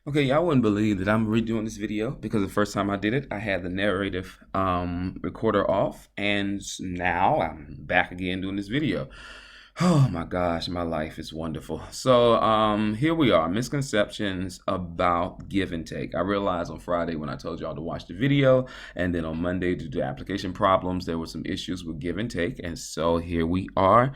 Okay, y'all wouldn't believe that I'm redoing this video because the first time I did it, I had the narrative recorder off, and now I'm back again doing this video. Oh my gosh, my life is wonderful. So here we are, misconceptions about give and take. I realized on Friday when I told y'all to watch the video, and then on Monday to do application problems, there were some issues with give and take, and so here we are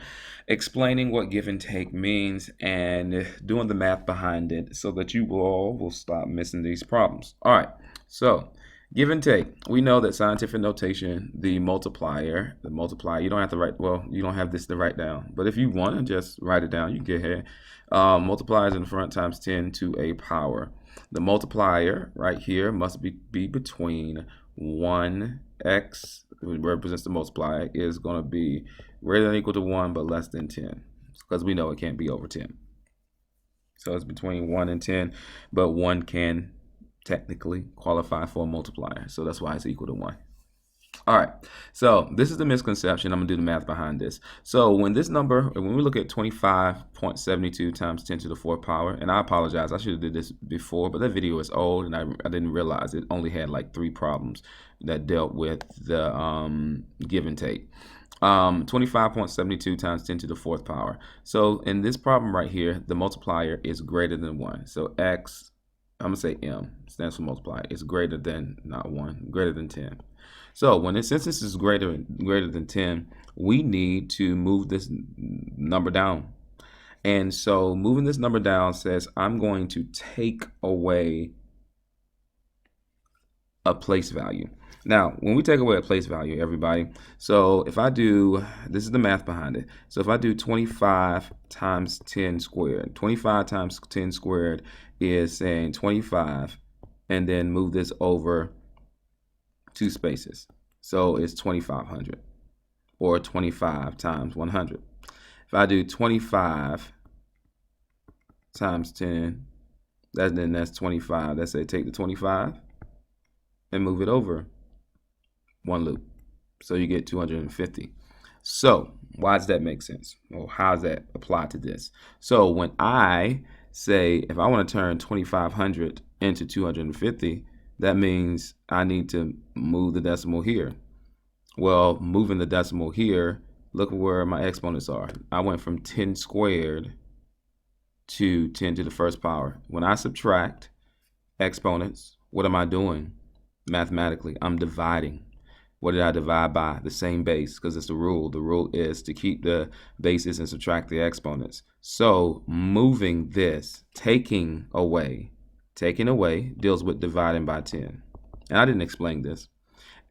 explaining what give and take means and doing the math behind it so that you all will stop missing these problems. All right, so give and take. We know that scientific notation, the multiplier, you don't have to write, well, you don't have this to write down, but if you want to just write it down, you can get here. Multipliers in front times 10 to a power. The multiplier right here must be between 1x, which represents the multiplier, is going to be greater than or equal to 1 but less than 10, because we know it can't be over 10. So it's between 1 and 10, but 1 can technically qualify for a multiplier. So that's why it's equal to 1. All right, so this is the misconception. I'm gonna do the math behind this. So when this number, when we look at 25.72 times 10 to the 4th power, and I apologize, I should have did this before, but that video is old and I didn't realize it only had like 3 problems that dealt with the give and take. 25.72 times 10 to the 4th power. So in this problem right here, the multiplier is greater than 1. So x, I'm gonna say m, stands for multiplier, is greater than, not 1, greater than 10. So since this is greater than 10, we need to move this number down. And so moving this number down says I'm going to take away a place value. Now, when we take away a place value, everybody, so if I do, this is the math behind it. So if I do 25 times 10 squared, 25 times 10 squared is saying 25, and then move this over 2 spaces. So it's 2,500, or 25 times 100. If I do 25 times 10, that's 25. That's it. Take the 25 and move it over 1 loop. So you get 250. So why does that make sense? Well, how does that apply to this? So when I say, if I want to turn 2,500 into 250, that means I need to move the decimal here. Well, moving the decimal here, look where my exponents are. I went from 10 squared to 10 to the 1st power. When I subtract exponents, what am I doing? Mathematically, I'm dividing. What did I divide by? The same base, because it's the rule. The rule is to keep the bases and subtract the exponents. So moving this, taking away deals with dividing by 10. And I didn't explain this.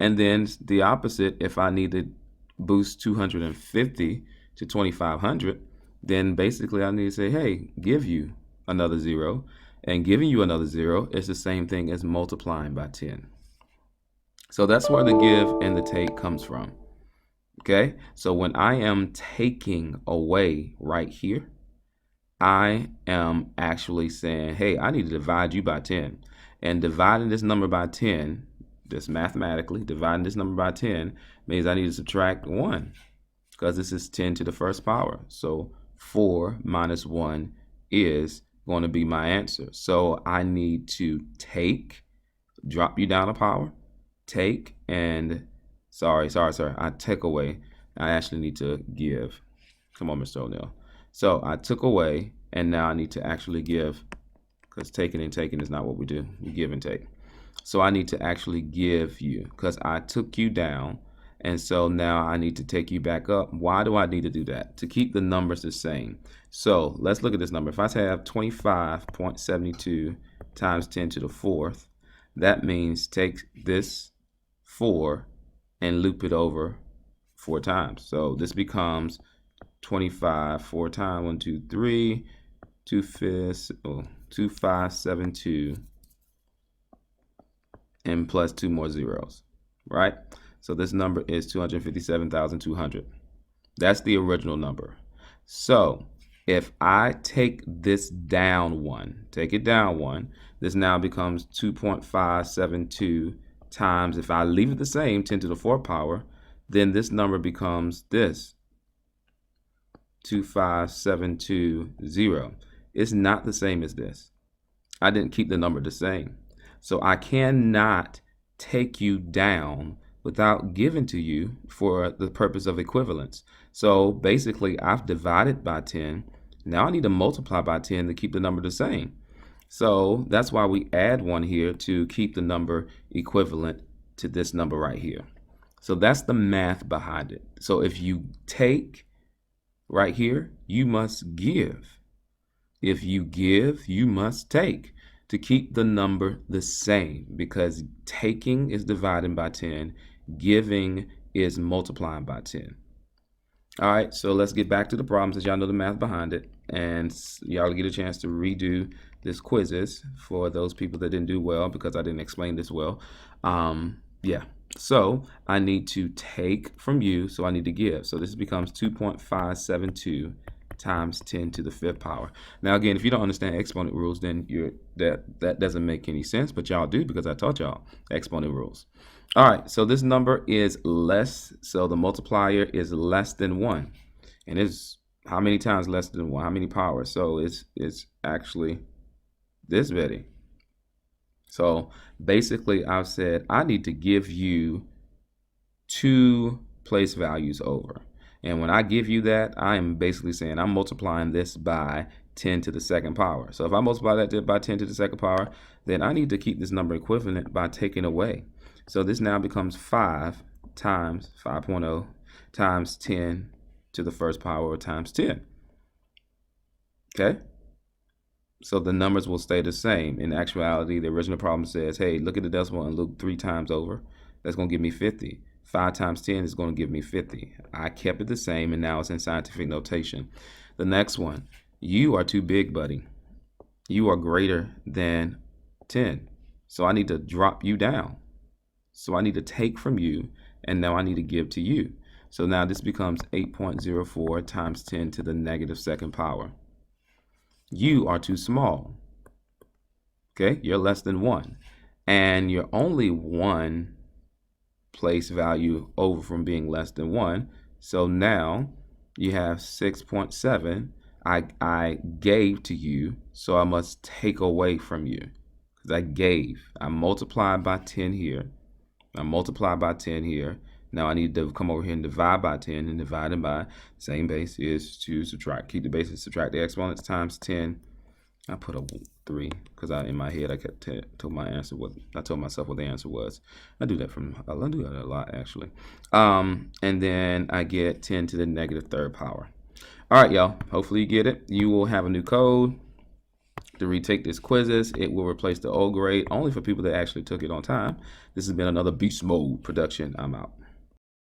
And then the opposite, if I need to boost 250 to 2,500, then basically I need to say, hey, give you another 0. And giving you another 0 is the same thing as multiplying by 10. So that's where the give and the take comes from. Okay, so when I am taking away right here, I am actually saying, hey, I need to divide you by 10. And dividing this number by 10, just mathematically, dividing this number by 10 means I need to subtract 1, because this is 10 to the 1st power. So 4 minus 1 is going to be my answer. So I need to take, drop you down a power, take, and sorry, I take away. I actually need to give. Come on, Mr. O'Neill. So I took away, and now I need to actually give, because taking and taking is not what we do. We give and take. So I need to actually give you, because I took you down, and so now I need to take you back up. Why do I need to do that? To keep the numbers the same. So let's look at this number. If I have 25.72 times 10 to the 4th, that means take this 4 and loop it over 4 times. So this becomes 25 4 times 1 2 3 2 5 2572 and plus 2 more zeros, right? So this number is 257,200. That's the original number. So if I take this down 1, take it down 1, this now becomes 2.572 times, if I leave it the same, 10 to the 4th power, then this number becomes this, 25720. It's not the same as this. I didn't keep the number the same. So I cannot take you down without giving to you for the purpose of equivalence. So basically, I've divided by 10. Now I need to multiply by 10 to keep the number the same. So that's why we add 1 here to keep the number equivalent to this number right here. So that's the math behind it. So if you take right here, you must give. If you give, you must take to keep the number the same, because taking is dividing by 10, giving is multiplying by 10. All right, so let's get back to the problem since y'all know the math behind it, and y'all get a chance to redo this quizzes for those people that didn't do well because I didn't explain this well. Yeah, so I need to take from you, so I need to give. So this becomes 2.572 times 10 to the 5th power. Now again, if you don't understand exponent rules, then that doesn't make any sense, but y'all do because I taught y'all exponent rules. All right, so this number is less, so the multiplier is less than 1. And it's how many times less than 1? How many powers? So it's actually this many. So basically I've said I need to give you 2 place values over. And when I give you that, I am basically saying I'm multiplying this by 10 to the 2nd power. So if I multiply that by 10 to the 2nd power, then I need to keep this number equivalent by taking away. So this now becomes 5 times 5.0 times 10 to the 1st power times 10. Okay? So the numbers will stay the same. In actuality, the original problem says, hey, look at the decimal and look 3 times over. That's going to give me 50. 5 times 10 is going to give me 50. I kept it the same, and now it's in scientific notation. The next one, you are too big, buddy. You are greater than 10. So I need to drop you down. So I need to take from you, and now I need to give to you. So now this becomes 8.04 times 10 to the negative 2nd power. You are too small. Okay, you're less than 1. And you're only 1 place value over from being less than 1. So now you have 6.7. I gave to you, so I must take away from you. Because I gave. I multiplied by 10 here. I multiply by 10 here. Now I need to come over here and divide by 10, and dividing by the same base is to subtract. Keep the bases, subtract the exponents times 10. I put a 3 because in my head I kept told my answer what I told myself what the answer was. I do that a lot actually. And then I get 10 to the negative 3rd power. All right, y'all. Hopefully you get it. You will have a new code to retake this quizzes. It will replace the old grade only for people that actually took it on time. This has been another Beast Mode production. I'm out.